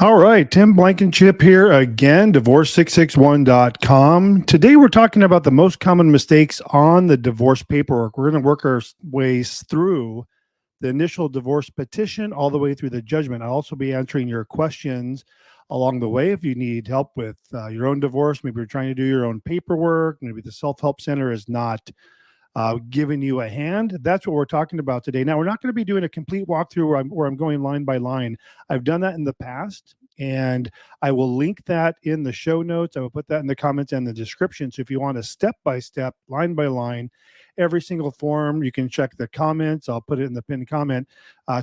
All right, Tim Blankenship here again, divorce661.com. Today we're talking about the most common mistakes on the divorce paperwork. We're going to work our ways through the initial divorce petition all the way through the judgment. I'll also be answering your questions along the way if you need help with your own divorce. Maybe you're trying to do your own paperwork. Maybe the self-help center is not giving you a hand. That's what we're talking about today. Now, we're not going to be doing a complete walkthrough where I'm going line by line. I've done that in the past, and I will link that in the show notes. I will put that in the comments and the description. So if you want a step-by-step, line by line, every single form, you can check the comments. I'll put it in the pinned comment.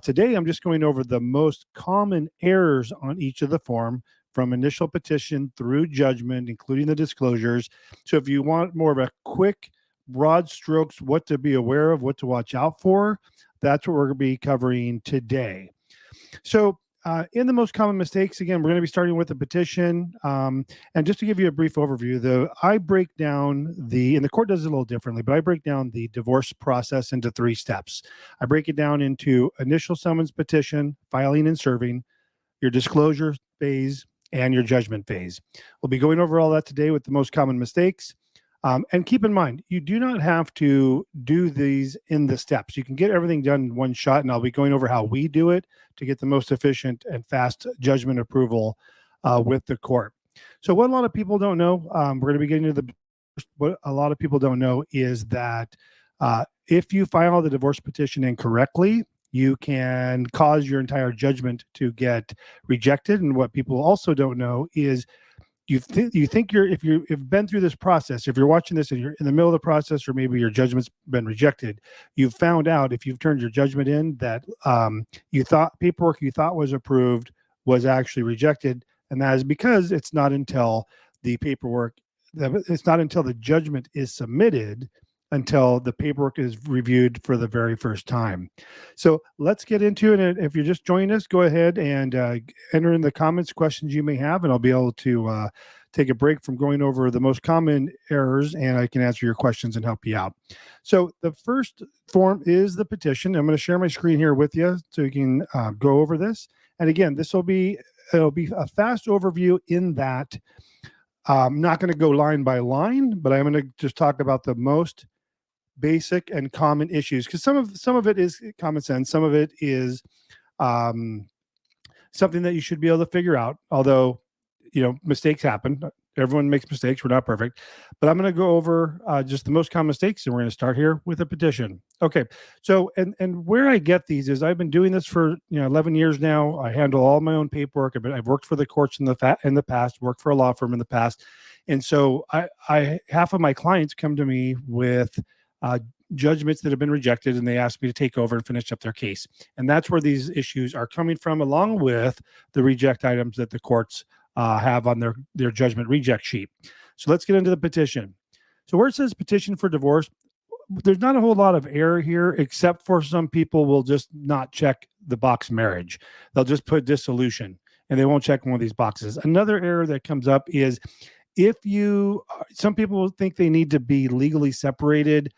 Today, I'm just going over the most common errors on each of the form from initial petition through judgment, including the disclosures. So if you want more of a quick broad strokes, what to be aware of, what to watch out for, that's what we're going to be covering today. So in the most common mistakes, again, we're going to be starting with the petition. And just to give you a brief overview, I break down and the court does it a little differently, but I break down the divorce process into 3 steps. I break it down into initial summons petition, filing and serving, your disclosure phase, and your judgment phase. We'll be going over all that today with the most common mistakes. And keep in mind, you do not have to do these in the steps. You can get everything done in one shot, and I'll be going over how we do it to get the most efficient and fast judgment approval with the court. So what a lot of people don't know, we're going to be getting to what a lot of people don't know is that if you file the divorce petition incorrectly, you can cause your entire judgment to get rejected. And what people also don't know is you think if you've been through this process, if you're watching this and you're in the middle of the process, or maybe your judgment's been rejected, you've found out if you've turned your judgment in that paperwork you thought was approved was actually rejected, and that is because it's not until the judgment is submitted until the paperwork is reviewed for the very first time. So let's get into it. And if you're just joining us, go ahead and enter in the comments questions you may have, and I'll be able to take a break from going over the most common errors, and I can answer your questions and help you out. So the first form is the petition. I'm going to share my screen here with you so you can go over this. And again, it'll be a fast overview in that I'm not going to go line by line, but I'm going to just talk about the most basic and common issues, because some of it is common sense, some of it is something that you should be able to figure out, although mistakes happen. Everyone makes mistakes, we're not perfect, but I'm going to go over just the most common mistakes, and we're going to start here with a petition. Okay, so and where I get these is I've been doing this for 11 years now. I handle all my own paperwork. I've worked for the courts in the past, worked for a law firm in the past, and so I half of my clients come to me with judgments that have been rejected, and they ask me to take over and finish up their case. And that's where these issues are coming from, along with the reject items that the courts have on their judgment reject sheet. So let's get into the petition. So where it says petition for divorce, there's not a whole lot of error here, except for some people will just not check the box marriage. They'll just put dissolution, and they won't check one of these boxes. Another error that comes up is some people think they need to be legally separated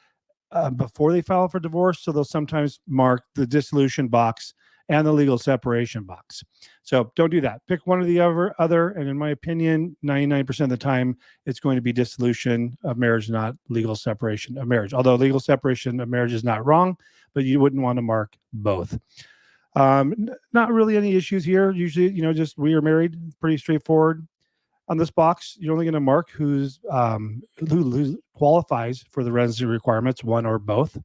before they file for divorce, so they'll sometimes mark the dissolution box and the legal separation box. So don't do that. Pick one or the other, and in my opinion, 99% of the time, it's going to be dissolution of marriage, not legal separation of marriage. Although legal separation of marriage is not wrong, but you wouldn't want to mark both. Not really any issues here. Usually, just we are married, pretty straightforward. On this box, you're only going to mark who qualifies for the residency requirements, one or both.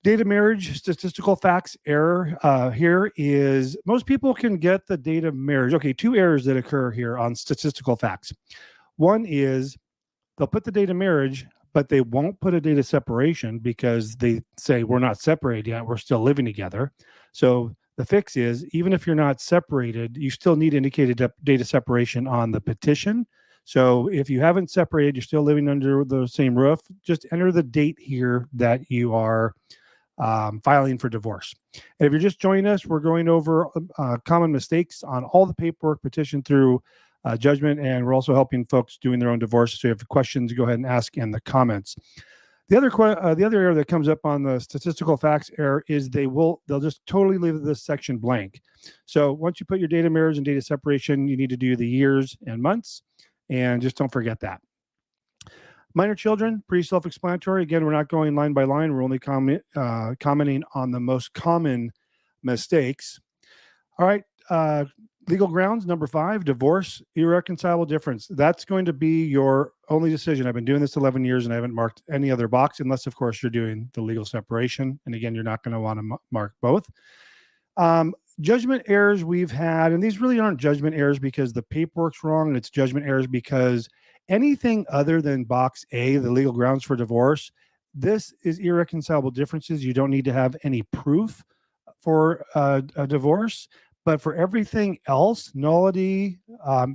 Date of marriage, statistical facts error here is most people can get the date of marriage. Okay, 2 errors that occur here on statistical facts. One is they'll put the date of marriage, but they won't put a date of separation because they say we're not separated yet, we're still living together. So the fix is, even if you're not separated, you still need indicated date of separation on the petition. So if you haven't separated, you're still living under the same roof, just enter the date here that you are filing for divorce. And if you're just joining us, we're going over common mistakes on all the paperwork, petition through judgment, and we're also helping folks doing their own divorce. So if you have questions, go ahead and ask in the comments. The other error that comes up on the statistical facts error is they'll just totally leave this section blank. So once you put your date of marriage and date of separation, you need to do the years and months, and just don't forget that. Minor children, pretty self-explanatory. Again, we're not going line by line. We're only commenting on the most common mistakes. All right. Legal grounds, number 5, divorce, irreconcilable difference. That's going to be your only decision. I've been doing this 11 years and I haven't marked any other box, unless, of course, you're doing the legal separation. And again, you're not going to want to mark both. Judgment errors we've had, and these really aren't judgment errors because the paperwork's wrong. It's judgment errors because anything other than box A, the legal grounds for divorce, this is irreconcilable differences. You don't need to have any proof for a divorce. But for everything else, nullity,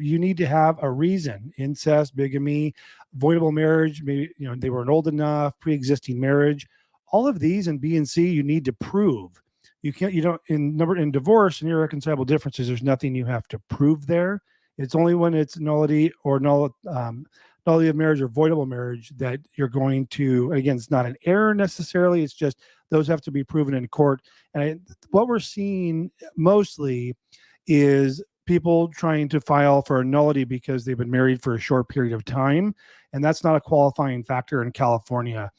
you need to have a reason. Incest, bigamy, voidable marriage, maybe they weren't old enough, pre-existing marriage. All of these in B and C, you need to prove. In divorce and irreconcilable differences, there's nothing you have to prove there. It's only when it's nullity or nullity of marriage or voidable marriage that you're going to, again, it's not an error necessarily. It's just those have to be proven in court. And what we're seeing mostly is people trying to file for a nullity because they've been married for a short period of time. And that's not a qualifying factor in California.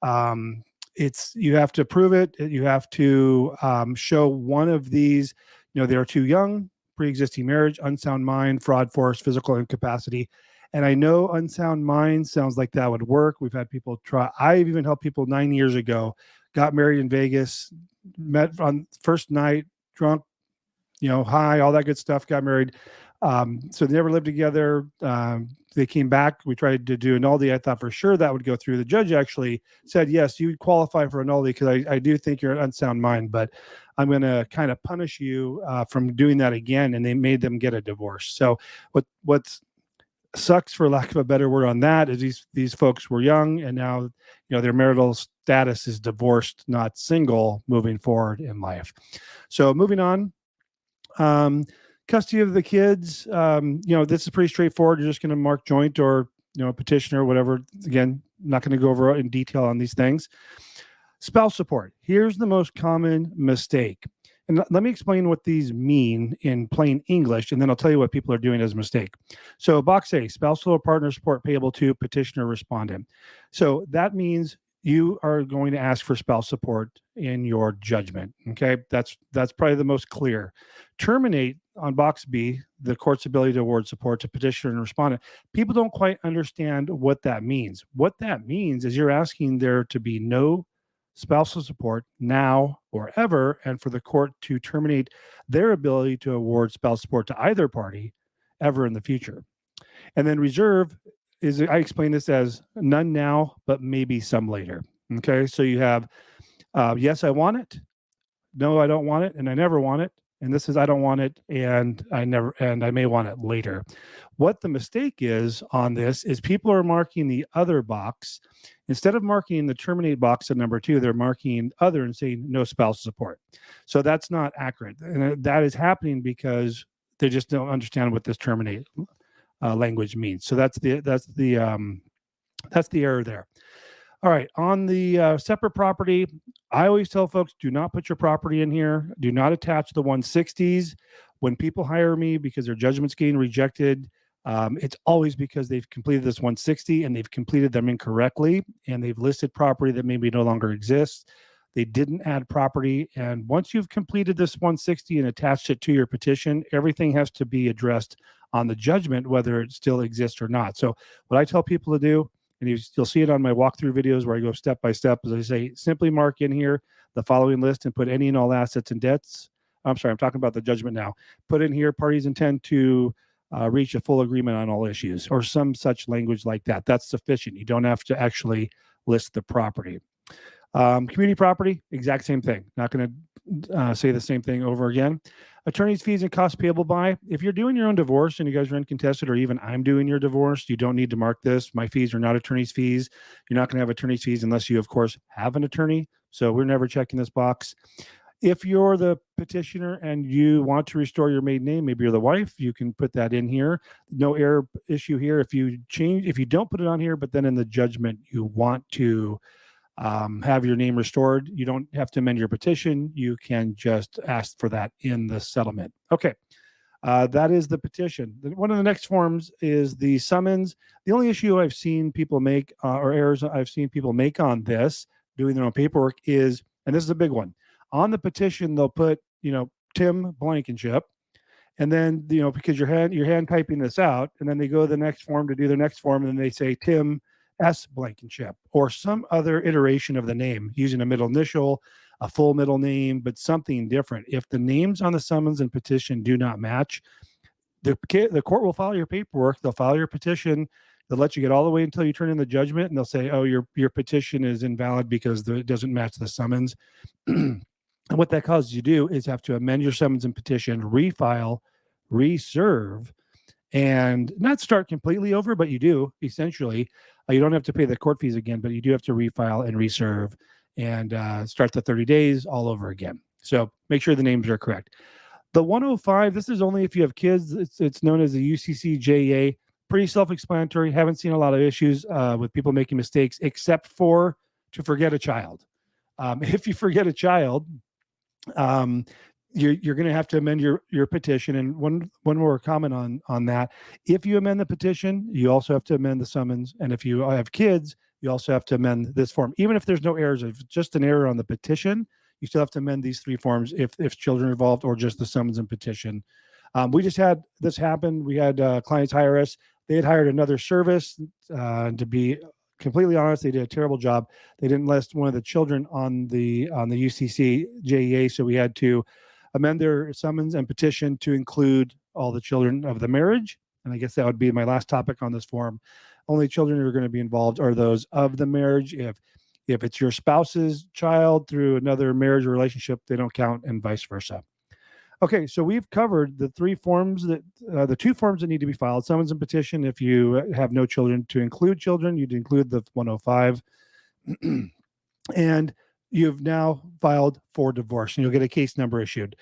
You have to prove it. You have to show one of these, they're too young, pre-existing marriage, unsound mind, fraud, force, physical incapacity. And I know unsound mind sounds like that would work. We've had people try. I've even helped people 9 years ago, got married in Vegas, met on first night, drunk, high, all that good stuff, got married. So they never lived together. They came back. We tried to do a nullity. I thought for sure that would go through. The judge actually said, yes, you qualify for a nullity because I do think you're an unsound mind, but I'm going to kind of punish you from doing that again. And they made them get a divorce. So what's sucks, for lack of a better word, on that is these folks were young, and now their marital status is divorced, not single, moving forward in life. So moving on, custody of the kids. This is pretty straightforward. You're just going to mark joint or petitioner or whatever. Again, I'm not going to go over in detail on these things. Spouse support. Here's the most common mistake. And let me explain what these mean in plain English, and then I'll tell you what people are doing as a mistake. So box A, spousal or partner support payable to petitioner respondent. So that means you are going to ask for spouse support in your judgment. Okay, that's probably the most clear. Terminate on box B, the court's ability to award support to petitioner and respondent. People don't quite understand what that means. What that means is you're asking there to be no spousal support now or ever, and for the court to terminate their ability to award spousal support to either party ever in the future. And then reserve is, I explain this as none now, but maybe some later. Okay, so you have yes, I want it, no, I don't want it, and I never want it. And this is I don't want it, and I may want it later. What the mistake is on this is people are marking the other box. Instead of marking the terminate box at number 2, they're marking other and saying no spousal support. So that's not accurate. And that is happening because they just don't understand what this terminate language means. So that's the error there. All right, on the separate property, I always tell folks, do not put your property in here. Do not attach the 160s. When people hire me because their judgment's getting rejected, it's always because they've completed this 160 and they've completed them incorrectly, and they've listed property that maybe no longer exists. They didn't add property. And once you've completed this 160 and attached it to your petition, everything has to be addressed on the judgment, whether it still exists or not. So what I tell people to do, and you'll see it on my walkthrough videos where I go step by step, as I say, simply mark in here the following list and put any and all assets and debts. I'm sorry, I'm talking about the judgment now. Put in here, parties intend to reach a full agreement on all issues, or some such language like that. That's sufficient. You don't have to actually list the property. Community property, exact same thing. Not going to say the same thing over again. Attorney's fees and costs payable by. If you're doing your own divorce and you guys are uncontested, or even I'm doing your divorce, you don't need to mark this. My fees are not attorney's fees. You're not going to have attorney's fees unless you, of course, have an attorney. So we're never checking this box. If you're the petitioner and you want to restore your maiden name, maybe you're the wife, you can put that in here. No error issue here. If you don't put it on here, but then in the judgment you want to have your name restored. You don't have to amend your petition. You can just ask for that in the settlement. Okay. That is the petition. One of the next forms is the summons. The only issue I've seen people make or errors I've seen people make on this, doing their own paperwork, is, and this is a big one, on the petition they'll put, Tim Blankenship, and then because you're hand typing this out, and then they go to the next form to do their next form, and then they say Tim S. Blankenship or some other iteration of the name using a middle initial, a full middle name, but something different. If the names on the summons and petition do not match, the court will file your paperwork. They'll file your petition. They'll let you get all the way until you turn in the judgment, and they'll say, "Oh, your petition is invalid because it doesn't match the summons." And what that causes you to do is have to amend your summons and petition, refile, reserve, and not start completely over, but you do essentially. You don't have to pay the court fees again, but you do have to refile and reserve and start the 30 days all over again. So make sure the names are correct. The 105, this is only if you have kids. It's known as the UCCJEA. Pretty self-explanatory. Haven't seen a lot of issues with people making mistakes, except for to forget a child. If you forget a child, you're going to have to amend your petition. And one more comment on that: if you amend the petition, you also have to amend the summons. And if you have kids, you also have to amend this form. Even if there's no errors, if just an error on the petition, you still have to amend these three forms if children are involved or just the summons and petition. We just had this happen. We had clients hire us. They had hired another service. To be completely honest, they did a terrible job. They didn't list one of the children on the UCC JEA, so we had to amend their summons and petition to include all the children of the marriage. And I guess that would be my last topic on this form. Only children who are going to be involved are those of the marriage. If it's your spouse's child through another marriage or relationship, they don't count, and vice versa. Okay, so we've covered the three forms the two forms that need to be filed: summons and petition. If you have no children, to include children, you'd include the 105. And you've now filed for divorce, and you'll get a case number issued.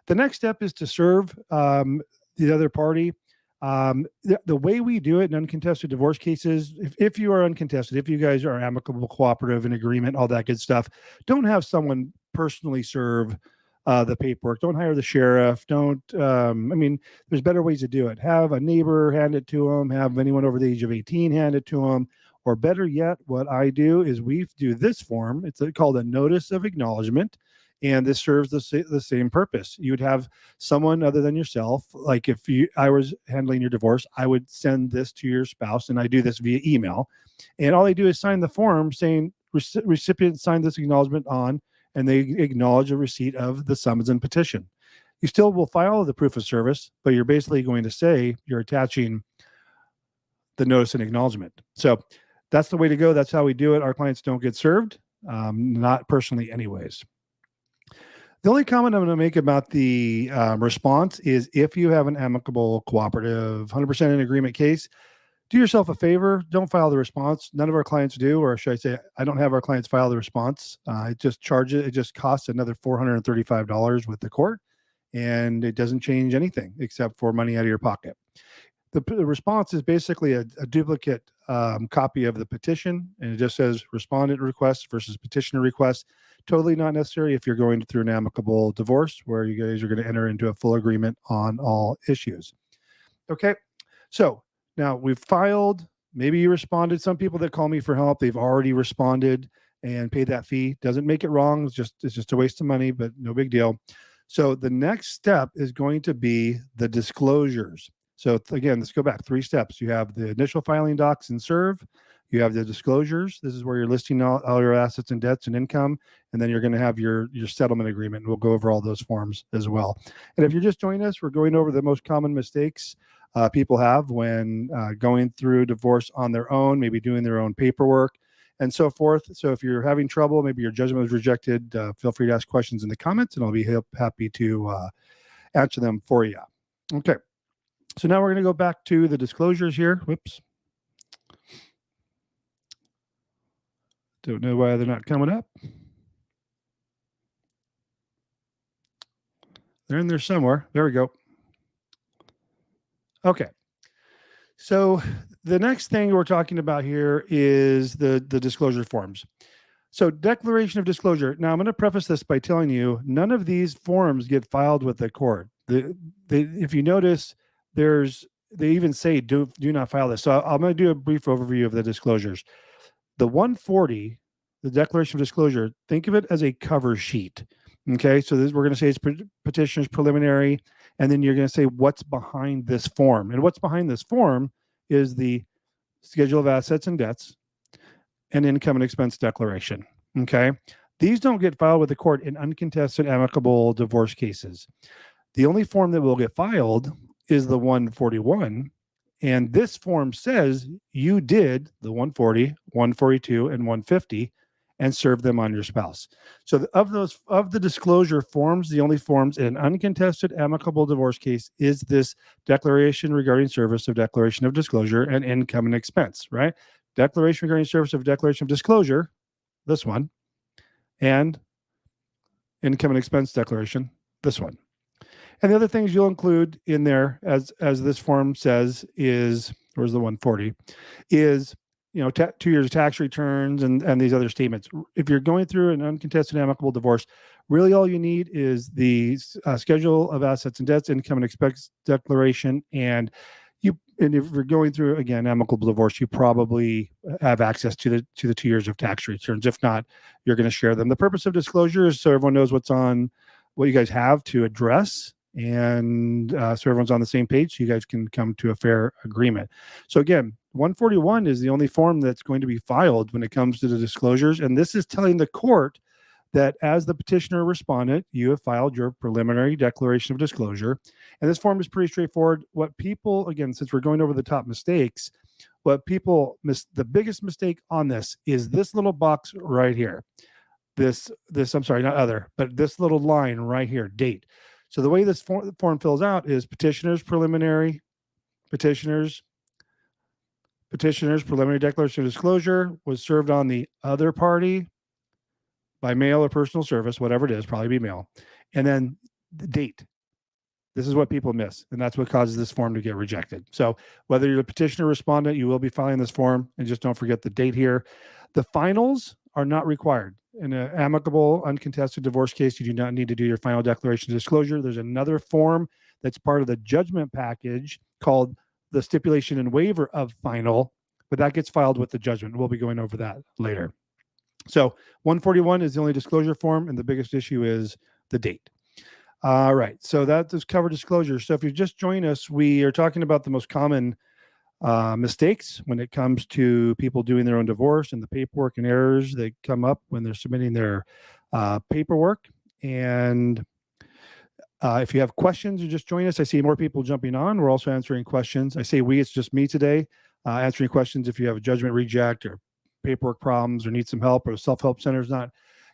The next step is to serve the other party. The way we do it in uncontested divorce cases, if you are uncontested, if you guys are amicable, cooperative, in agreement, all that good stuff, don't have someone personally serve the paperwork. Don't hire the sheriff. Don't, there's better ways to do it. Have a neighbor hand it to them. Have anyone over the age of 18 hand it to them. Or better yet, what I do is we do this form. It's called a notice of acknowledgement. And this serves the same purpose. You would have someone other than yourself. Like if I was handling your divorce, I would send this to your spouse, and I do this via email. And all they do is sign the form saying recipient signed this acknowledgement on, and they acknowledge a receipt of the summons and petition. You still will file the proof of service, but you're basically going to say you're attaching the notice and acknowledgement. So that's the way to go. That's how we do it. Our clients don't get served, not personally anyways. The only comment I'm going to make about the response is if you have an amicable, cooperative, 100% in agreement case, do yourself a favor. Don't file the response. None of our clients do, or should I say, I don't have our clients file the response. It just costs another $435 with the court, and it doesn't change anything except for money out of your pocket. The response is basically a duplicate copy of the petition, and it just says respondent request versus petitioner request. Totally not necessary if you're going through an amicable divorce where you guys are going to enter into a full agreement on all issues. Okay, so now we've filed. Maybe you responded. Some people that call me for help, they've already responded and paid that fee. Doesn't make it wrong. It's just a waste of money, but no big deal. So the next step is going to be the disclosures. So again, let's go back 3 steps. You have the initial filing docs and serve. You have the disclosures. This is where you're listing all your assets and debts and income. And then you're going to have your settlement agreement. And we'll go over all those forms as well. And if you're just joining us, we're going over the most common mistakes people have when going through divorce on their own, maybe doing their own paperwork and so forth. So if you're having trouble, maybe your judgment was rejected, feel free to ask questions in the comments, and I'll be happy to answer them for you. Okay. So now we're going to go back to the disclosures here. Whoops. Don't know why they're not coming up. They're in there somewhere. There we go. Okay. So the next thing we're talking about here is the disclosure forms. So declaration of disclosure. Now I'm going to preface this by telling you none of these forms get filed with the court. If you notice, they even say do not file this. So I'm going to do a brief overview of the disclosures. The 140, the declaration of disclosure, think of it as a cover sheet. Okay, so we're going to say it's petitioner's preliminary, and then you're going to say what's behind this form. And what's behind this form is the schedule of assets and debts and income and expense declaration. Okay, these don't get filed with the court in uncontested amicable divorce cases. The only form that will get filed is the 141. And this form says you did the 140, 142, and 150 and serve them on your spouse. So of the disclosure forms, the only forms in an uncontested amicable divorce case is this declaration regarding service of declaration of disclosure and income and expense, right? Declaration regarding service of declaration of disclosure, this one, and income and expense declaration, this one. And the other things you'll include in there, as this form says, is, where's the 140, is 2 years of tax returns and these other statements. If you're going through an uncontested amicable divorce, really all you need is the schedule of assets and debts, income and expense declaration, and if you're going through again amicable divorce, you probably have access to the 2 years of tax returns. If not, you're going to share them. The purpose of disclosure is so everyone knows what you guys have to address, and so everyone's on the same page, so you guys can come to a fair agreement. So again, 141 is the only form that's going to be filed when it comes to the disclosures, and this is telling the court that as the petitioner or respondent, you have filed your preliminary declaration of disclosure. And this form is pretty straightforward. What people, again, since we're going over the top mistakes, what people miss, the biggest mistake on this is this little box right here. This, I'm sorry, not other, but this little line right here, date. So the way this form fills out is petitioner's preliminary preliminary declaration of disclosure was served on the other party by mail or personal service, whatever it is, probably be mail. And then the date. This is what people miss, and that's what causes this form to get rejected. So whether you're the petitioner or respondent, you will be filing this form, and just don't forget the date here. The finals are not required. In an amicable, uncontested divorce case, you do not need to do your final declaration of disclosure. There's another form that's part of the judgment package called the stipulation and waiver of final, but that gets filed with the judgment. We'll be going over that later. So 141 is the only disclosure form, and the biggest issue is the date. All right, so that is cover disclosure. So if you just join us, we are talking about the most common mistakes when it comes to people doing their own divorce and the paperwork and errors that come up when they're submitting their paperwork. And if you have questions, you just join us. I see more people jumping on. We're also answering questions. I say we, it's just me today, answering questions if you have a judgment reject or paperwork problems or need some help, or the self-help center is not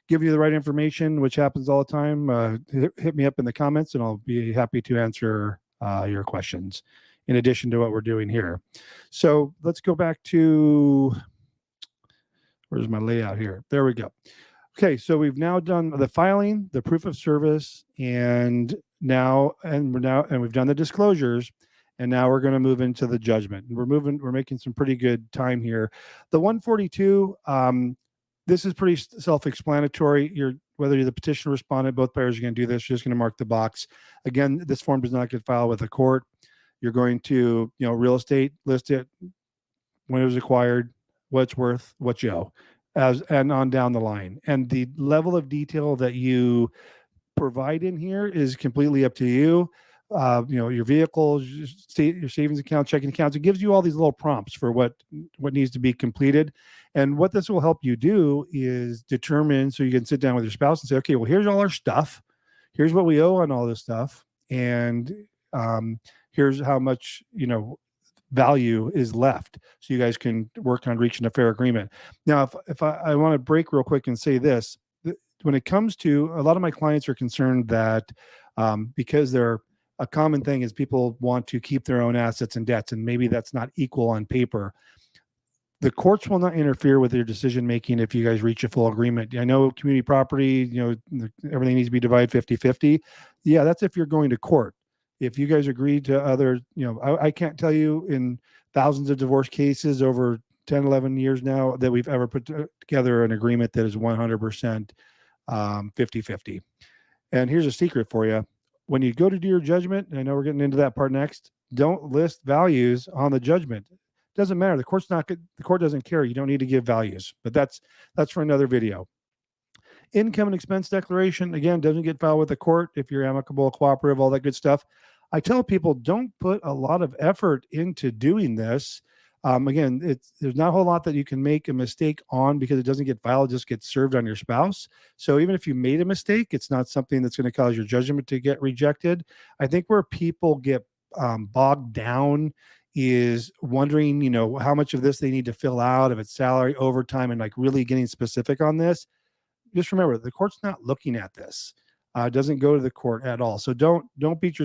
giving you the right information, which happens all the time. Hit me up in the comments and I'll be happy to answer your questions in addition to what we're doing here. So let's go back to, where's my layout here? There we go. Okay, so we've now done the filing, the proof of service, and we've done the disclosures, and now we're going to move into the judgment. And we're making some pretty good time here. The 142, this is pretty self-explanatory. Whether you're the petitioner or respondent, both parties are going to do this. You're just going to mark the box. Again, this form does not get filed with the court. You're going to, real estate, list it, when it was acquired, what it's worth, what you owe, and on down the line. And the level of detail that you provide in here is completely up to you. Your vehicles, your savings account, checking accounts. It gives you all these little prompts for what needs to be completed. And what this will help you do is determine, so you can sit down with your spouse and say, okay, well, here's all our stuff. Here's what we owe on all this stuff. And here's how much, value is left. So you guys can work on reaching a fair agreement. Now, if I want to break real quick and say this, when it comes to, a lot of my clients are concerned that because a common thing is people want to keep their own assets and debts, and maybe that's not equal on paper. The courts will not interfere with your decision making if you guys reach a full agreement. I know community property, everything needs to be divided 50-50. Yeah, that's if you're going to court. If you guys agree to other, I can't tell you in thousands of divorce cases over 10, 11 years now that we've ever put together an agreement that is 100% 50-50. And here's a secret for you. When you go to do your judgment, and I know we're getting into that part next, don't list values on the judgment. It doesn't matter. The court doesn't care. You don't need to give values, but that's for another video. Income and expense declaration, again, doesn't get filed with the court if you're amicable, cooperative, all that good stuff. I tell people, don't put a lot of effort into doing this. Again, there's not a whole lot that you can make a mistake on because it doesn't get filed, it just gets served on your spouse. So even if you made a mistake, it's not something that's going to cause your judgment to get rejected. I think where people get bogged down is wondering, how much of this they need to fill out, if it's salary, overtime, and like really getting specific on this. Just remember, the court's not looking at this. It doesn't go to the court at all. So don't beat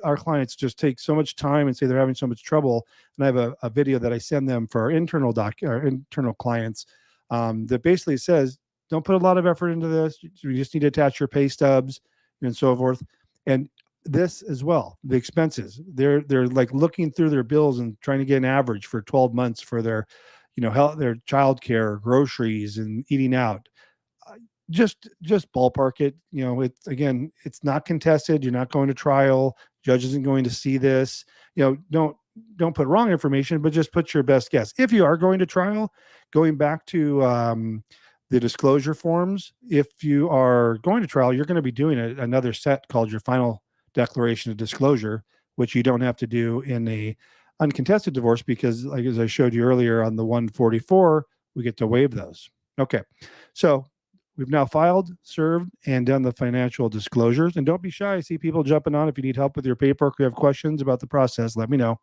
our clients just take so much time and say they're having so much trouble. And I have a video that I send them for our internal clients that basically says, don't put a lot of effort into this. You just need to attach your pay stubs and so forth. And this as well, the expenses, they're like looking through their bills and trying to get an average for 12 months for their, health, their childcare, groceries, and eating out. Just ballpark it. It's not contested. You're not going to trial. Judge isn't going to see this. Don't put wrong information, but just put your best guess. If you are going to trial, going back to the disclosure forms, if you are going to trial, you're going to be doing another set called your final declaration of disclosure, which you don't have to do in a uncontested divorce because, like as I showed you earlier on the 144, we get to waive those. Okay, so we've now filed, served, and done the financial disclosures. And don't be shy. I see people jumping on. If you need help with your paperwork or you have questions about the process, let me know.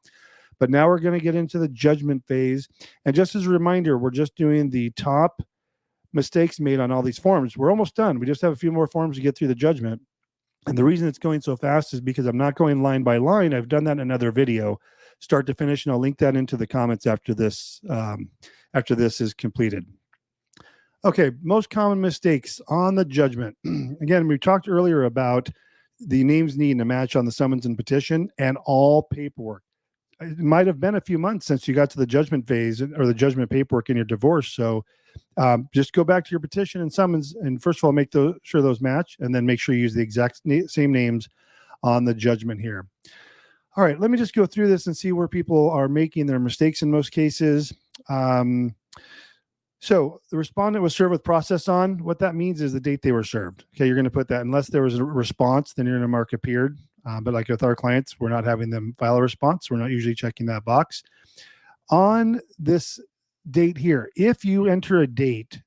But now we're going to get into the judgment phase. And just as a reminder, we're just doing the top mistakes made on all these forms. We're almost done. We just have a few more forms to get through the judgment. And the reason it's going so fast is because I'm not going line by line. I've done that in another video, start to finish, and I'll link that into the comments after this is completed. Okay, most common mistakes on the judgment. Again, we talked earlier about the names needing to match on the summons and petition and all paperwork. It might have been a few months since you got to the judgment phase or the judgment paperwork in your divorce. So just go back to your petition and summons, and first of all, make sure those match, and then make sure you use the exact same names on the judgment here. All right, let me just go through this and see where people are making their mistakes in most cases. So the respondent was served with process on. What that means is the date they were served. Okay, you're going to put that unless there was a response, then you're going to mark appeared. But like with our clients, we're not having them file a response. We're not usually checking that box. On this date here, if you enter a date,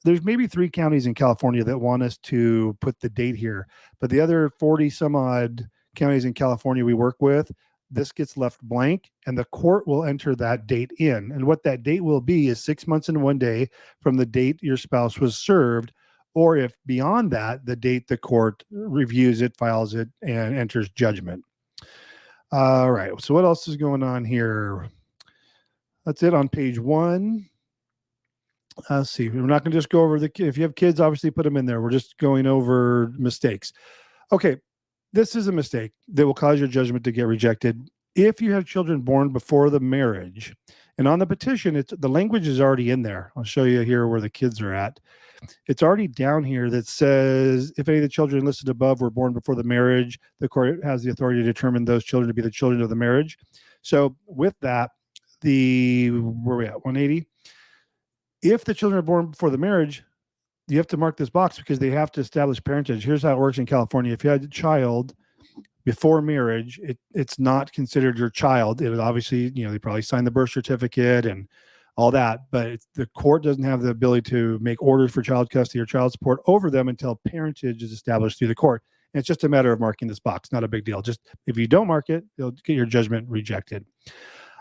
there's maybe 3 counties in California that want us to put the date here, but the other 40 some odd counties in California we work with, this gets left blank and the court will enter that date in. And what that date will be is 6 months and 1 day from the date your spouse was served, or if beyond that, the date the court reviews it, files it, and enters judgment. All right, so what else is going on here? That's it on page 1. Let's see. We're not going to just go over if you have kids, obviously put them in there. We're just going over mistakes. Okay, this is a mistake that will cause your judgment to get rejected. If you have children born before the marriage, and on the petition, the language is already in there. I'll show you here where the kids are at. It's already down here that says, if any of the children listed above were born before the marriage, the court has the authority to determine those children to be the children of the marriage. So with that, where are we at, 180? If the children are born before the marriage, you have to mark this box because they have to establish parentage. Here's how it works in California. If you had a child before marriage, it's not considered your child. It obviously, they probably signed the birth certificate and all that, but the court doesn't have the ability to make orders for child custody or child support over them until parentage is established through the court. And it's just a matter of marking this box. Not a big deal. Just if you don't mark it, you'll get your judgment rejected.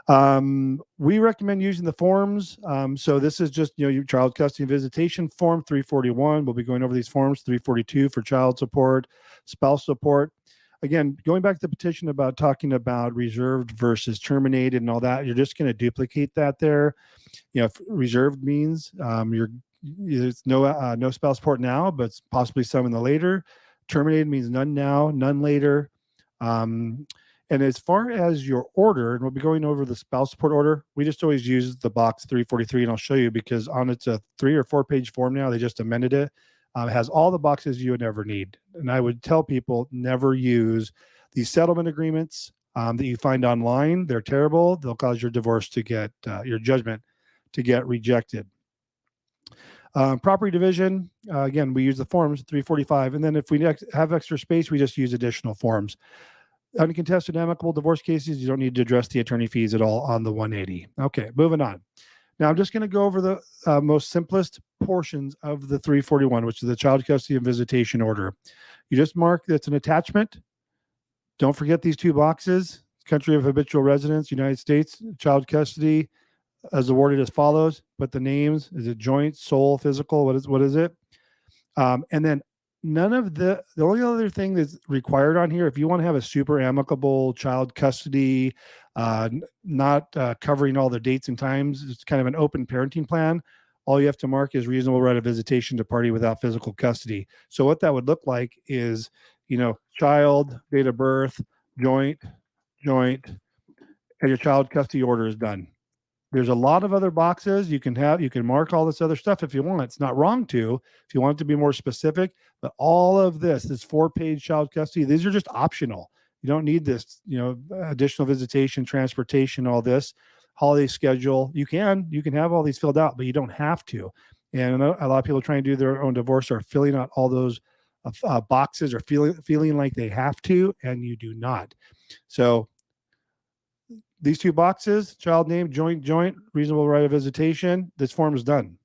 We recommend using the forms. So this is just, your child custody and visitation form 341. We'll be going over these forms, 342 for child support, spouse support. Again, going back to the petition about talking about reserved versus terminated and all that, you're just going to duplicate that there. If reserved means there's no spouse support now, but possibly some in the later. Terminated means none now, none later. And as far as your order, and we'll be going over the spouse support order, we just always use the box 343, and I'll show you because on it's a 3 or 4 page form now. They just amended it. It has all the boxes you would ever need. And I would tell people never use these settlement agreements that you find online. They're terrible. They'll cause your divorce to get your judgment to get rejected. Property division, again, we use the forms 345. And then if we have extra space, we just use additional forms. Uncontested amicable divorce cases, you don't need to address the attorney fees at all on the 180. Okay, moving on. Now I'm just going to go over the most simplest portions of the 341, which is the child custody and visitation order. You just mark that's an attachment. Don't forget these 2 boxes: country of habitual residence, United States, child custody as awarded as follows. Put the names. Is it joint, sole, physical? What is it? And then none of the only other thing that's required on here, if you want to have a super amicable child custody, not covering all the dates and times, it's kind of an open parenting plan. All you have to mark is reasonable right of visitation to party without physical custody. So what that would look like is, child, date of birth, joint, and your child custody order is done. There's a lot of other boxes you can mark all this other stuff if you want. It's not wrong to, if you want it to be more specific, but all of this 4-page child custody, these are just optional. You don't need this, additional visitation, transportation, all this, holiday schedule. You can have all these filled out, but you don't have to. And a lot of people trying to do their own divorce are filling out all those boxes or feeling like they have to, and you do not. So these 2 boxes, child name, joint, reasonable right of visitation, this form is done.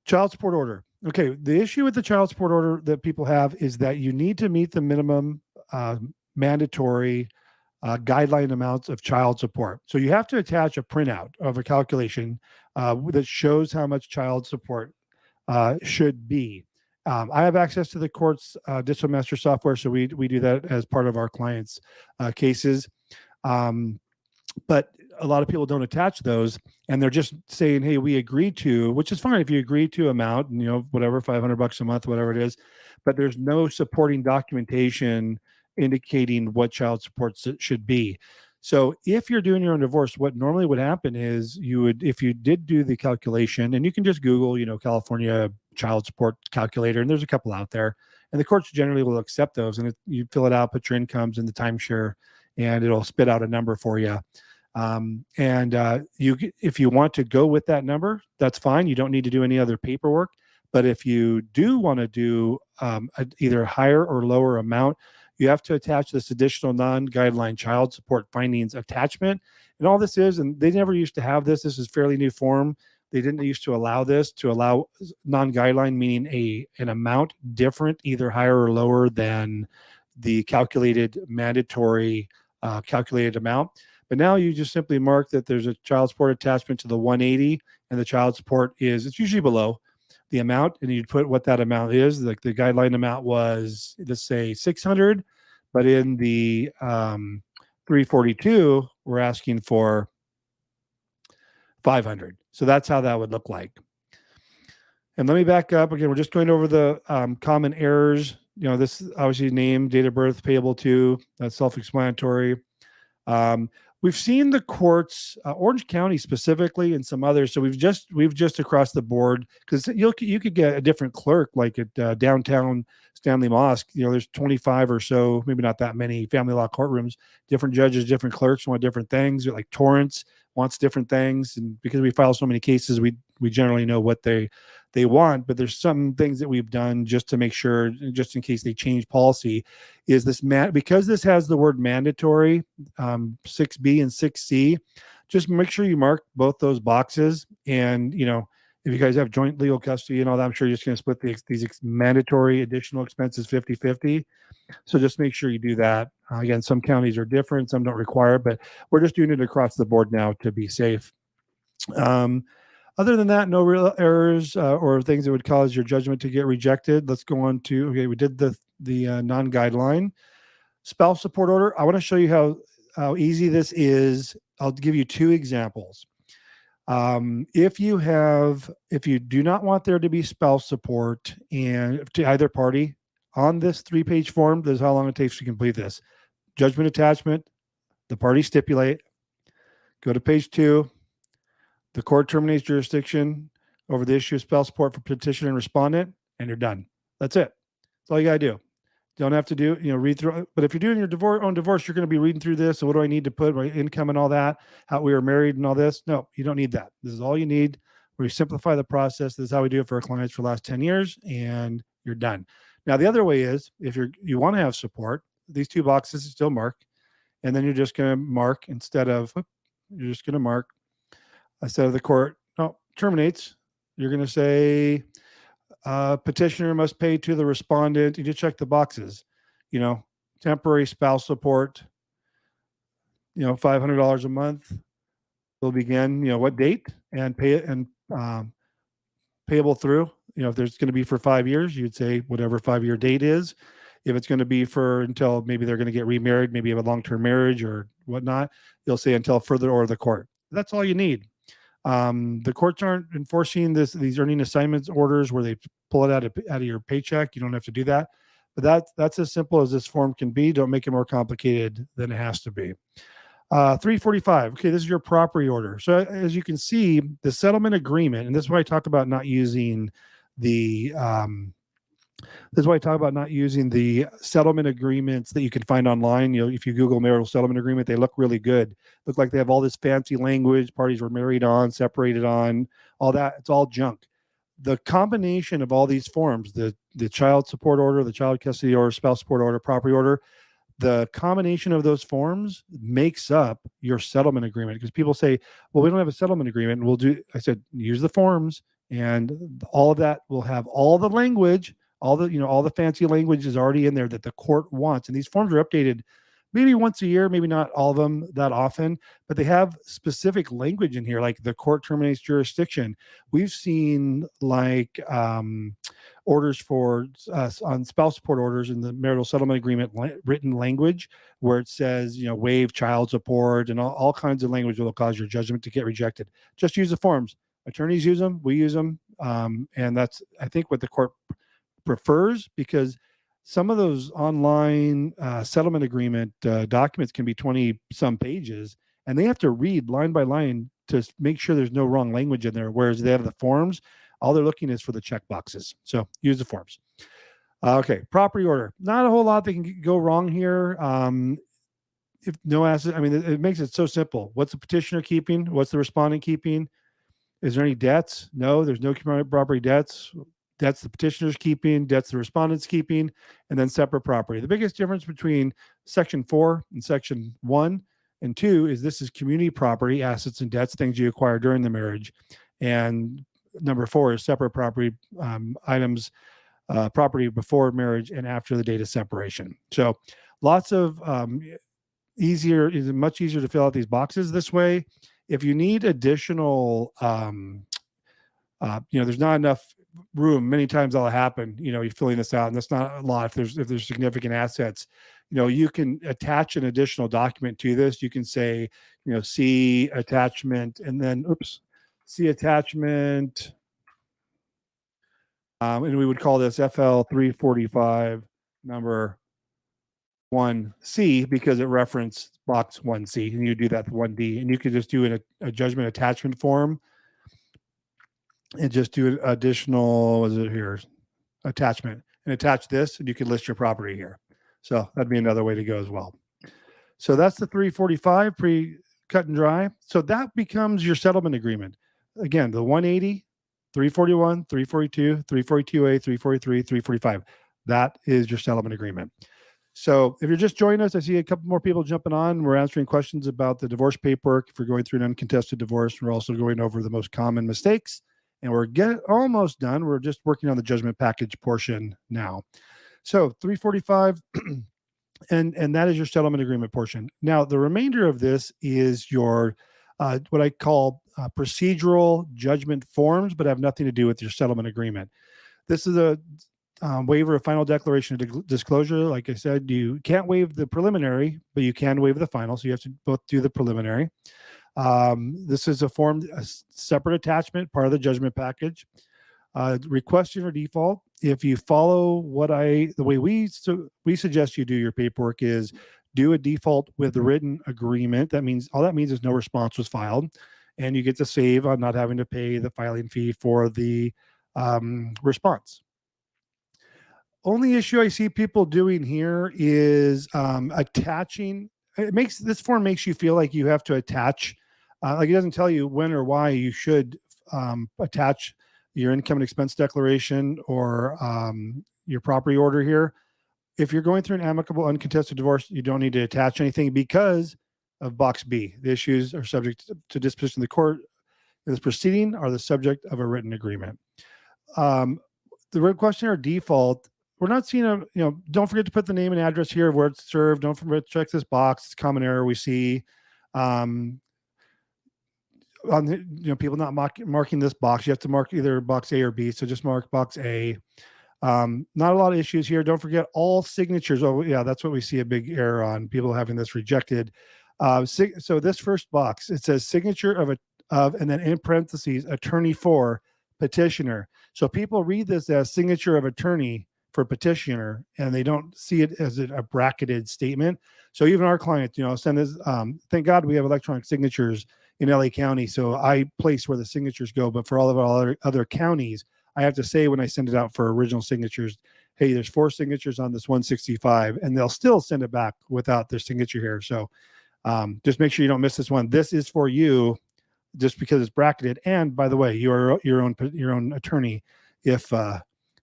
Child support order. Okay, the issue with the child support order that people have is that you need to meet the minimum mandatory guideline amounts of child support. So you have to attach a printout of a calculation that shows how much child support should be. I have access to the court's Master software, so we do that as part of our clients' cases. But a lot of people don't attach those, and they're just saying, hey, we agreed to, which is fine if you agree to amount, whatever, $500 a month, whatever it is, but there's no supporting documentation indicating what child support should be. So if you're doing your own divorce, what normally would happen is if you did do the calculation, and you can just Google, California child support calculator, and there's a couple out there, and the courts generally will accept those, and you fill it out, put your incomes in the timeshare, and it'll spit out a number for you. If you want to go with that number, that's fine. You don't need to do any other paperwork. But if you do want to do either higher or lower amount, you have to attach this additional non-guideline child support findings attachment. And all this is, and they never used to have this. This is fairly new form. They didn't used to allow this, to allow non-guideline, meaning an amount different, either higher or lower than the calculated mandatory calculated amount. But now you just simply mark that there's a child support attachment to the 180, and the child support it's usually below the amount, and you'd put what that amount is. Like the guideline amount was, let's say, 600, but in the 342, we're asking for 500. So that's how that would look like. And let me back up again. We're just going over the common errors. This obviously name, date of birth, payable to. That's self-explanatory. We've seen the courts, Orange County specifically, and some others. So we've just across the board, because you could get a different clerk, like at downtown Stanley Mosque. There's 25 or so, maybe not that many family law courtrooms. Different judges, different clerks want different things. Like Torrance wants different things, and because we file so many cases, we generally know what they want. But there's some things that we've done just to make sure, just in case they change policy, is this because this has the word mandatory, 6B and 6C, just make sure you mark both those boxes. And if you guys have joint legal custody and all that, I'm sure you're just going to split these mandatory additional expenses 50-50. So just make sure you do that. Again, some counties are different, some don't require it, but we're just doing it across the board now to be safe. Other than that, no real errors or things that would cause your judgment to get rejected. Let's go on to, okay, we did the non-guideline. Spouse support order. I want to show you how easy this is. I'll give you 2 examples. If you do not want there to be spouse support and to either party on this 3-page form, this is how long it takes to complete this. judgment attachment, the parties stipulate. Go to page 2. The court terminates jurisdiction over the issue of spousal support for petitioner and respondent, and you're done. That's it. That's all you got to do. Don't have to do, read through. But if you're doing your own divorce, you're going to be reading through this. So what do I need to put? My income and all that, how we were married and all this. No, you don't need that. This is all you need. We simplify the process. This is how we do it for our clients for the last 10 years, and you're done. Now, the other way is if you want to have support, these 2 boxes still mark, and then you're just going to mark instead of the court terminates. You're going to say petitioner must pay to the respondent. You just check the boxes, temporary spouse support, $500 a month will begin, what date, and pay it, and payable through, if there's going to be for 5 years, you'd say whatever 5-year date is. If it's going to be for until maybe they're going to get remarried, maybe have a long-term marriage or whatnot, you'll say until further order of the court. That's all you need. The courts aren't enforcing these earning assignments orders where they pull it out of your paycheck. You don't have to do that. But that's as simple as this form can be. Don't make it more complicated than it has to be. 345. Okay, this is your property order. So as you can see, the settlement agreement, and this is why I talk about not using the settlement agreements that you can find online. If you Google marital settlement agreement, they look really good. Look like they have all this fancy language, parties were married on, separated on, all that. It's all junk. The combination of all these forms, the child support order, the child custody order, spouse support order, property order, the combination of those forms makes up your settlement agreement. Because people say, well, we don't have a settlement agreement. I said, use the forms, and all of that will have all the language, all the fancy language is already in there that the court wants. And these forms are updated maybe once a year, maybe not all of them that often, but they have specific language in here, like the court terminates jurisdiction. We've seen orders for on spouse support orders in the marital settlement agreement written language where it says, waive child support and all kinds of language that will cause your judgment to get rejected. Just use the forms. Attorneys use them. We use them. And that's, I think, what the court prefers, because some of those online settlement agreement documents can be 20 some pages, and they have to read line by line to make sure there's no wrong language in there. Whereas they have the forms, all they're looking is for the check boxes. So use the forms. Okay. Property order. Not a whole lot that can go wrong here. If no asset, it makes it so simple. What's the petitioner keeping? What's the respondent keeping? Is there any debts? No, there's no property debts. Debts the petitioner's keeping, debts the respondent's keeping, and then separate property. The biggest difference between Section 4 and Section 1 and 2 is this is community property, assets and debts, things you acquire during the marriage. And number 4 is separate property items, property before marriage and after the date of separation. So lots of much easier to fill out these boxes this way. If you need additional, there's not enough room. Many times that'll happen. You're filling this out, and that's not a lot. If there's significant assets, you can attach an additional document to this. You can say, see attachment, and then see attachment, and we would call this FL 345 number 1C because it referenced box 1C, and you do that 1D, and you could just do a judgment attachment form and just do an additional, attachment, and attach this, and you can list your property here. So that'd be another way to go as well. So that's the 345, pretty cut and dry. So that becomes your settlement agreement. Again, the 180, 341, 342, 342A, 343, 345. That is your settlement agreement. So if you're just joining us, I see a couple more people jumping on. We're answering questions about the divorce paperwork. If we're going through an uncontested divorce, we're also going over the most common mistakes. And we're almost done. We're just working on the judgment package portion now. So 345, and that is your settlement agreement portion. Now, the remainder of this is your what I call procedural judgment forms, but have nothing to do with your settlement agreement. This is a waiver of final declaration of disclosure. Like I said, you can't waive the preliminary, but you can waive the final. So you have to both do the preliminary. This is a separate attachment, part of the judgment package. Requesting or default. If you follow the way we suggest you do your paperwork is do a default with the written agreement. That means all that means is no response was filed, and you get to save on not having to pay the filing fee for the response. Only issue I see people doing here is attaching. This form makes you feel like you have to attach. Like it doesn't tell you when or why you should attach your income and expense declaration or your property order here. If you're going through an amicable uncontested divorce, you don't need to attach anything because of box B. The issues are subject to disposition of the court in this proceeding are the subject of a written agreement. The questionnaire default, we're not seeing don't forget to put the name and address here of where it's served. Don't forget to check this box. It's a common error we see. On people not marking this box. You have to mark either box A or B. So just mark box A. Not a lot of issues here. Don't forget all signatures. Oh yeah, that's what we see a big error on, people having this rejected. So this first box, it says signature of, and then in parentheses, attorney for petitioner. So people read this as signature of attorney for petitioner, and they don't see it as a bracketed statement. So even our client, send this. Thank God we have electronic signatures in LA County, so I place where the signatures go. But for all of our other counties, I have to say when I send it out for original signatures, hey, there's 4 signatures on this 165, and they'll still send it back without their signature here. So just make sure you don't miss this one. This is for you, just because it's bracketed. And by the way, you are your own attorney if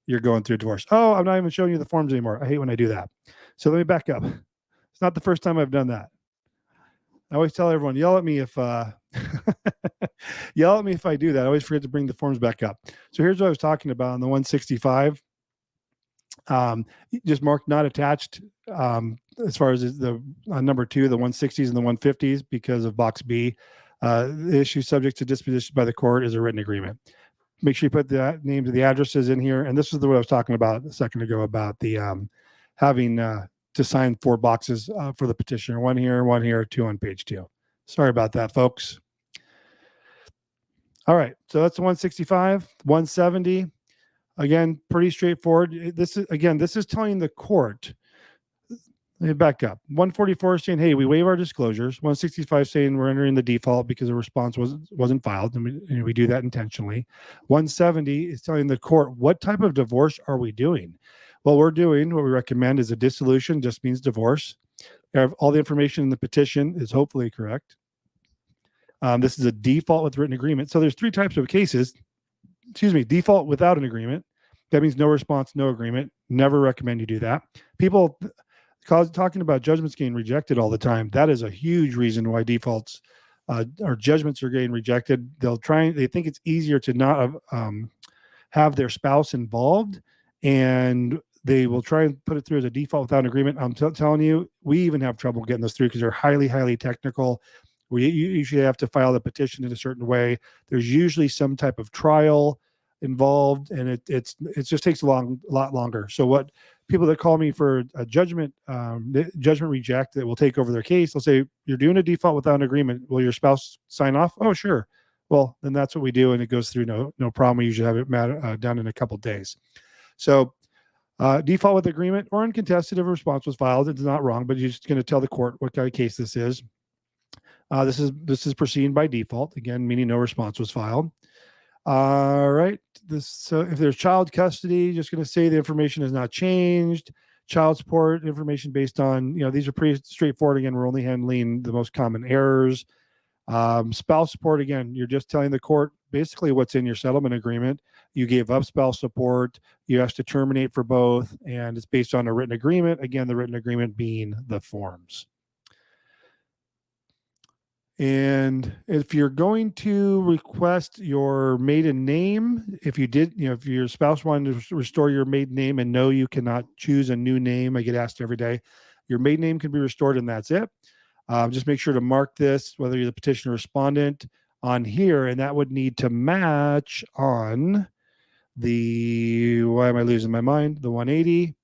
you're going through a divorce. Oh, I'm not even showing you the forms anymore. I hate when I do that. So let me back up. It's not the first time I've done that. I always tell everyone, yell at me if yell at me if I do that. I always forget to bring the forms back up. So here's what I was talking about on the 165. Just mark not attached as far as the number 2, the 160s and the 150s because of box B. The issue subject to disposition by the court is a written agreement. Make sure you put the names of the addresses in here. And this is what I was talking about a second ago about the having to sign 4 boxes for the petitioner. 1 here, 2 on page 2. Sorry about that, folks. All right, so that's the 165, 170. Again, pretty straightforward. This is telling the court. Let me back up. 144 saying, hey, we waive our disclosures. 165 saying we're entering the default because the response wasn't filed, and we do that intentionally. 170 is telling the court, what type of divorce are we doing? Well, what we recommend is a dissolution, just means divorce. All the information in the petition is hopefully correct. This is a default with written agreement. So there's 3 types of cases. Default without an agreement. That means no response, no agreement. Never recommend you do that. People talking about judgments getting rejected all the time. That is a huge reason why defaults or judgments are getting rejected. They think it's easier to not have their spouse involved, and they will try and put it through as a default without an agreement. I'm telling you, we even have trouble getting this through because they're highly, highly technical. You usually have to file the petition in a certain way. There's usually some type of trial involved, and it just takes a lot longer. So what people that call me for a judgment reject that will take over their case, they'll say, you're doing a default without an agreement. Will your spouse sign off? Oh, sure. Well, then that's what we do, and it goes through no problem. We usually have it done in a couple of days. So default with agreement or uncontested if a response was filed. It's not wrong, but you're just going to tell the court what kind of case this is. This is proceeding by default, again, meaning no response was filed. All right. So if there's child custody, just going to say the information has not changed. Child support information based on, these are pretty straightforward. Again, we're only handling the most common errors. Spouse support, again, you're just telling the court basically what's in your settlement agreement. You gave up spouse support. You asked to terminate for both, and it's based on a written agreement. Again, the written agreement being the forms. And if you're going to request your maiden name, if your spouse wanted to restore your maiden name and no, you cannot choose a new name. I get asked every day. Your maiden name can be restored, and that's it. Just make sure to mark this, whether you're the petitioner or respondent, on here, and that would need to match on the, why am I losing my mind? The 180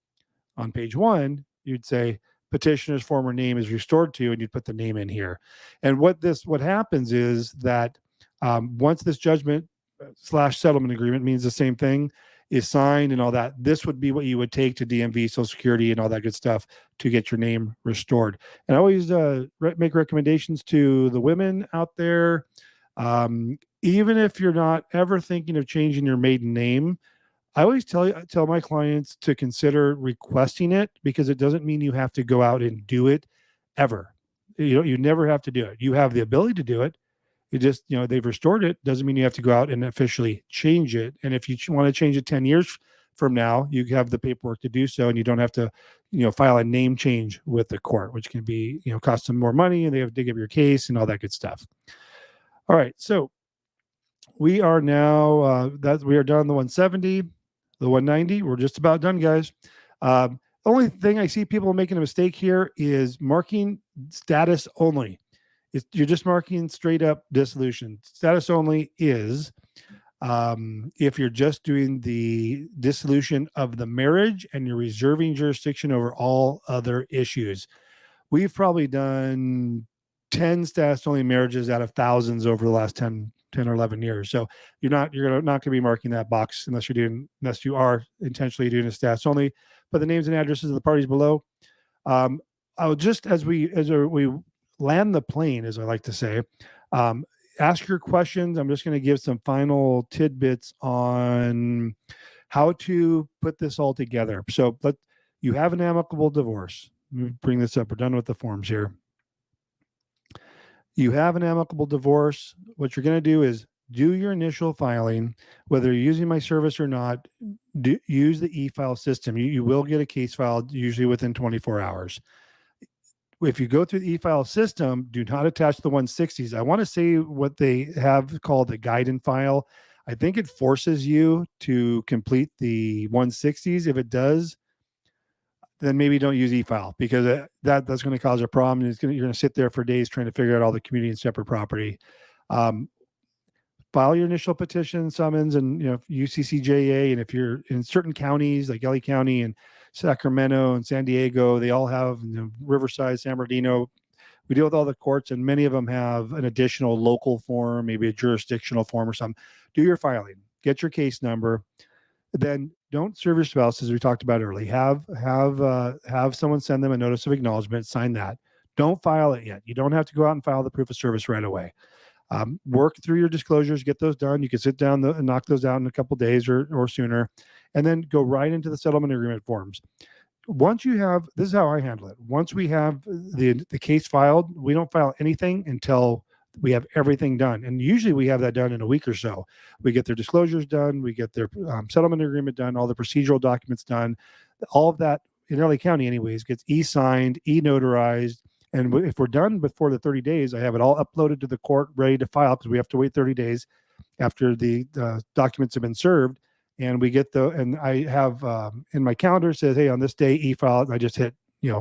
on page 1, you'd say, petitioner's former name is restored to, and you'd put the name in here. And what happens is that once this judgment / settlement agreement means the same thing, is signed and all that, this would be what you would take to DMV, Social Security, and all that good stuff to get your name restored. And I always make recommendations to the women out there. Even if you're not ever thinking of changing your maiden name, I always tell my clients to consider requesting it, because it doesn't mean you have to go out and do it ever. You never have to do it. You have the ability to do it. You just, they've restored it. Doesn't mean you have to go out and officially change it. And if you want to change it 10 years from now, you have the paperwork to do so, and you don't have to, file a name change with the court, which can be, cost them more money, and they have to dig up your case and all that good stuff. All right. So we are now, we are done the 170, the 190. We're just about done, guys. The only thing I see people making a mistake here is marking status only. You're just marking straight up dissolution. Status only is if you're just doing the dissolution of the marriage and you're reserving jurisdiction over all other issues. We've probably done 10 status only marriages out of thousands over the last 10 or 11 years. So you're not going to be marking that box unless you are intentionally doing a status only. But the names and addresses of the parties below. I'll just, as we land the plane, as I like to say, ask your questions. I'm just going to give some final tidbits on how to put this all together. So you have an amicable divorce. Let me bring this up. We're done with the forms here. You have an amicable divorce. What you're going to do is do your initial filing, whether you're using my service or not. Use the e-file system. You will get a case filed usually within 24 hours. If you go through the e-file system, do not attach the 160s. I want to say what they have called the guide-in file. I think it forces you to complete the 160s. If it does, then maybe don't use e-file, because that's going to cause a problem. You're going to sit there for days trying to figure out all the community and separate property. File your initial petition, summons, and UCCJA. And if you're in certain counties like LA County and Sacramento and San Diego, they all have Riverside, San Bernardino. We deal with all the courts, and many of them have an additional local form, maybe a jurisdictional form or something. Do your filing, get your case number, then don't serve your spouse, as we talked about earlier. Have someone send them a notice of acknowledgement, sign that. Don't file it yet. You don't have to go out and file the proof of service right away. Work through your disclosures, get those done. You can sit down and knock those out in a couple days or sooner, and then go right into the settlement agreement forms. Once you have, this is how I handle it. Once we have the case filed, we don't file anything until we have everything done. And usually we have that done in a week or so. We get their disclosures done. We get their settlement agreement done, all the procedural documents done. All of that in LA County anyways gets e-signed, e-notarized. And if we're done before the 30 days, I have it all uploaded to the court, ready to file, because we have to wait 30 days after the documents have been served. And we get and I have in my calendar says, hey, on this day, e-file, and I just hit,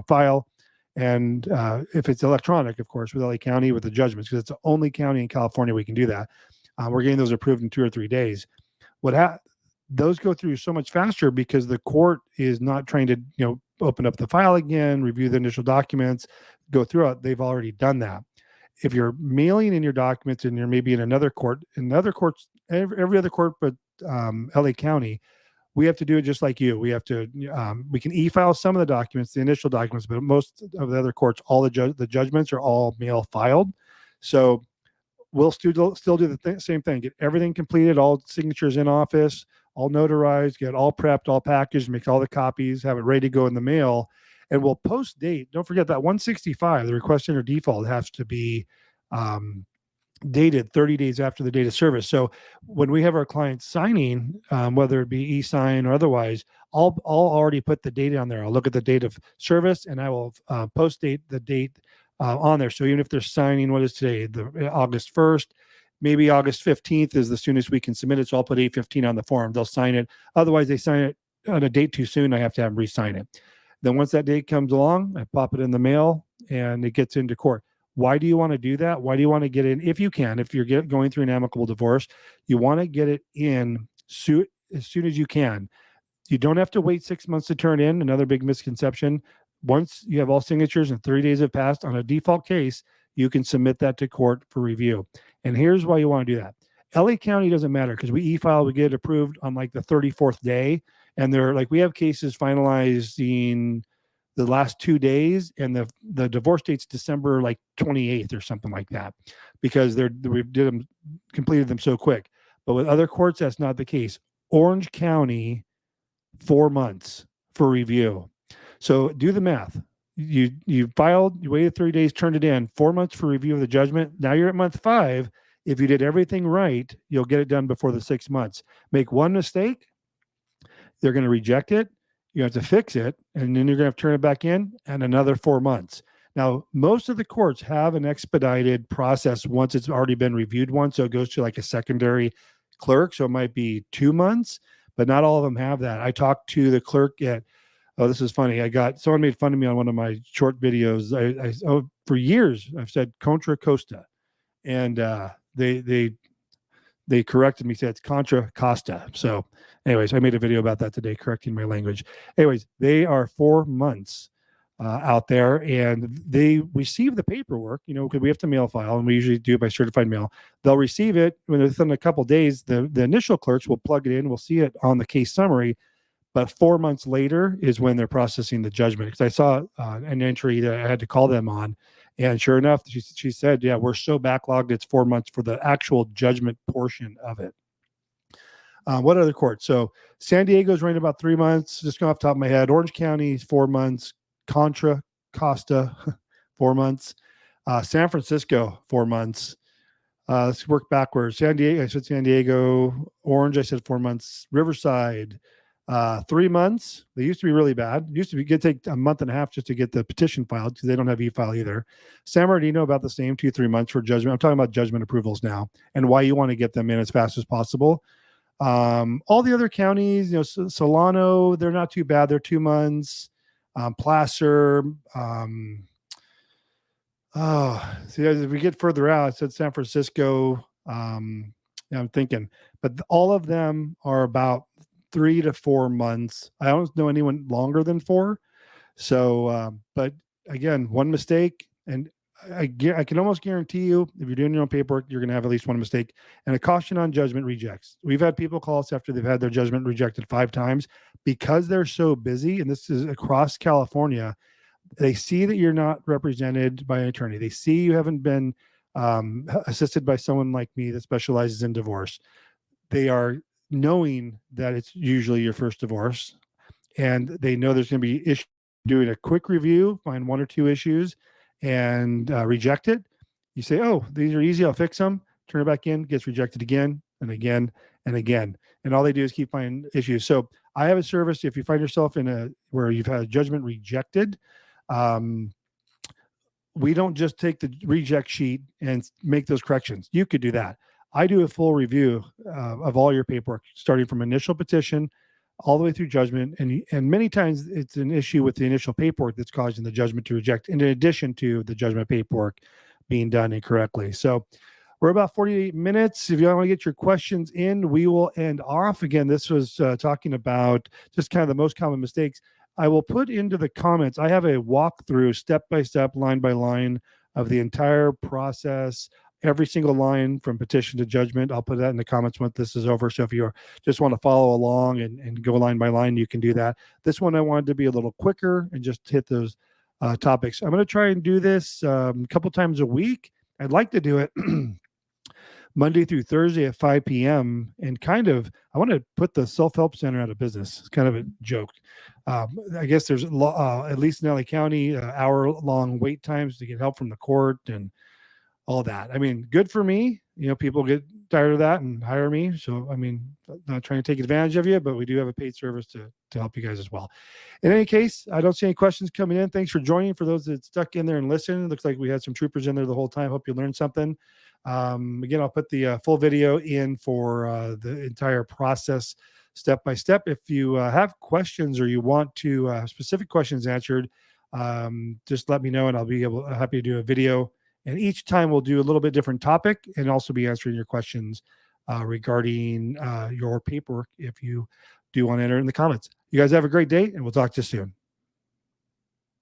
file. And if it's electronic, of course, with LA County with the judgments, because it's the only county in California we can do that. We're getting those approved in 2 or 3 days. Those go through so much faster because the court is not trying to, open up the file again, review the initial documents, go through it. They've already done that. If you're mailing in your documents and you're maybe in another court, every other court but LA County, we have to do it just like you. We have to, we can e-file some of the documents, the initial documents, but most of the other courts, all the judgments are all mail filed. So we'll still do the same thing. Get everything completed, all signatures in office, all notarized, get all prepped, all packaged, make all the copies, have it ready to go in the mail, and we'll post date. Don't forget that 165, the request under default, has to be dated 30 days after the date of service. So when we have our clients signing, whether it be e-sign or otherwise, I'll already put the date on there. I'll look at the date of service, and I will post date the date on there. So even if they're signing, what is today, the August 1st, maybe August 15th is the soonest we can submit it. So I'll put 8/15 on the form. They'll sign it. Otherwise, they sign it on a date too soon. I have to have them re-sign it. Then once that date comes along, I pop it in the mail and it gets into court. Why do you want to do that? Why do you want to get in? If you can, if you're going through an amicable divorce, you want to get it in as soon as you can. You don't have to wait 6 months to turn in. Another big misconception. Once you have all signatures and 30 days have passed on a default case, you can submit that to court for review. And here's why you want to do that. LA County doesn't matter because we e-file, we get it approved on like the 34th day. And they're like, we have cases finalized in the last 2 days, and the divorce date's December like 28th or something like that, because we completed them so quick. But with other courts, that's not the case. Orange County, 4 months for review. So do the math. You filed, you waited 30 days, turned it in, 4 months for review of the judgment. Now you're at month 5. If you did everything right, you'll get it done before the 6 months. Make one mistake, they're going to reject it. You have to fix it, and then you're going to have to turn it back in, and another 4 months. Now, most of the courts have an expedited process once it's already been reviewed once, so it goes to like a secondary clerk, so it might be 2 months, but not all of them have that. I talked to the clerk at, oh, this is funny. Someone made fun of me on one of my short videos. For years, I've said Contra Costa, and they corrected me, said it's Contra Costa. So anyways, I made a video about that today, correcting my language. Anyways, they are 4 months out there, and they receive the paperwork, because we have to mail file, and we usually do it by certified mail. They'll receive it within a couple of days. The initial clerks will plug it in. We'll see it on the case summary. But 4 months later is when they're processing the judgment. Because I saw an entry that I had to call them on. And sure enough, she said, yeah, we're so backlogged, it's 4 months for the actual judgment portion of it. What other courts? So San Diego's right about 3 months, just going off the top of my head. Orange County, 4 months. Contra Costa, 4 months. San Francisco, 4 months. Let's work backwards. San Diego, I said San Diego. Orange, I said 4 months. Riverside, 3 months. They used to be really bad. It used to take a month and a half just to get the petition filed, because they don't have e-file either. San Bernardino, about the same, 2-3 months for judgment. I'm talking about judgment approvals now, and why you want to get them in as fast as possible. All the other counties, Solano, they're not too bad. They're 2 months. Placer. See, as we get further out, I said San Francisco. I'm thinking, but all of them are about 3 to 4 months. I don't know anyone longer than 4. So, but again, one mistake, and I can almost guarantee you, if you're doing your own paperwork, you're going to have at least one mistake. And a caution on judgment rejects. We've had people call us after they've had their judgment rejected 5 times because they're so busy, and this is across California. They see that you're not represented by an attorney. They see you haven't been assisted by someone like me that specializes in divorce. They are knowing that it's usually your first divorce, and they know there's going to be issues. Doing a quick review, find 1 or 2 issues, and reject it. You say, oh, these are easy, I'll fix them. Turn it back in, gets rejected again and again and again. And all they do is keep finding issues. So I have a service. If you find yourself where you've had a judgment rejected, we don't just take the reject sheet and make those corrections. You could do that. I do a full review of all your paperwork, starting from initial petition all the way through judgment. And many times it's an issue with the initial paperwork that's causing the judgment to reject, in addition to the judgment paperwork being done incorrectly. So we're about 48 minutes. If you want to get your questions in, we will end off. Again, this was talking about just kind of the most common mistakes. I will put into the comments, I have a walkthrough, step-by-step, line by line of the entire process, every single line from petition to judgment. I'll put that in the comments once this is over. So if you just want to follow along and go line by line, you can do that. This one I wanted to be a little quicker and just hit those topics. I'm going to try and do this a couple times a week. I'd like to do it Monday through Thursday at 5 p.m. And I want to put the Self-Help Center out of business. It's kind of a joke. I guess there's at least in LA County, hour-long wait times to get help from the court and all that. I mean, good for me. People get tired of that and hire me. So, I mean, not trying to take advantage of you, but we do have a paid service to help you guys as well. In any case, I don't see any questions coming in. Thanks for joining. For those that stuck in there and listened, it looks like we had some troopers in there the whole time. Hope you learned something. Again, I'll put the full video in for the entire process step by step. If you have questions or you want to specific questions answered, just let me know and I'll be happy to do a video. And each time we'll do a little bit different topic and also be answering your questions regarding your paperwork if you do want to enter in the comments. You guys have a great day, and we'll talk to you soon.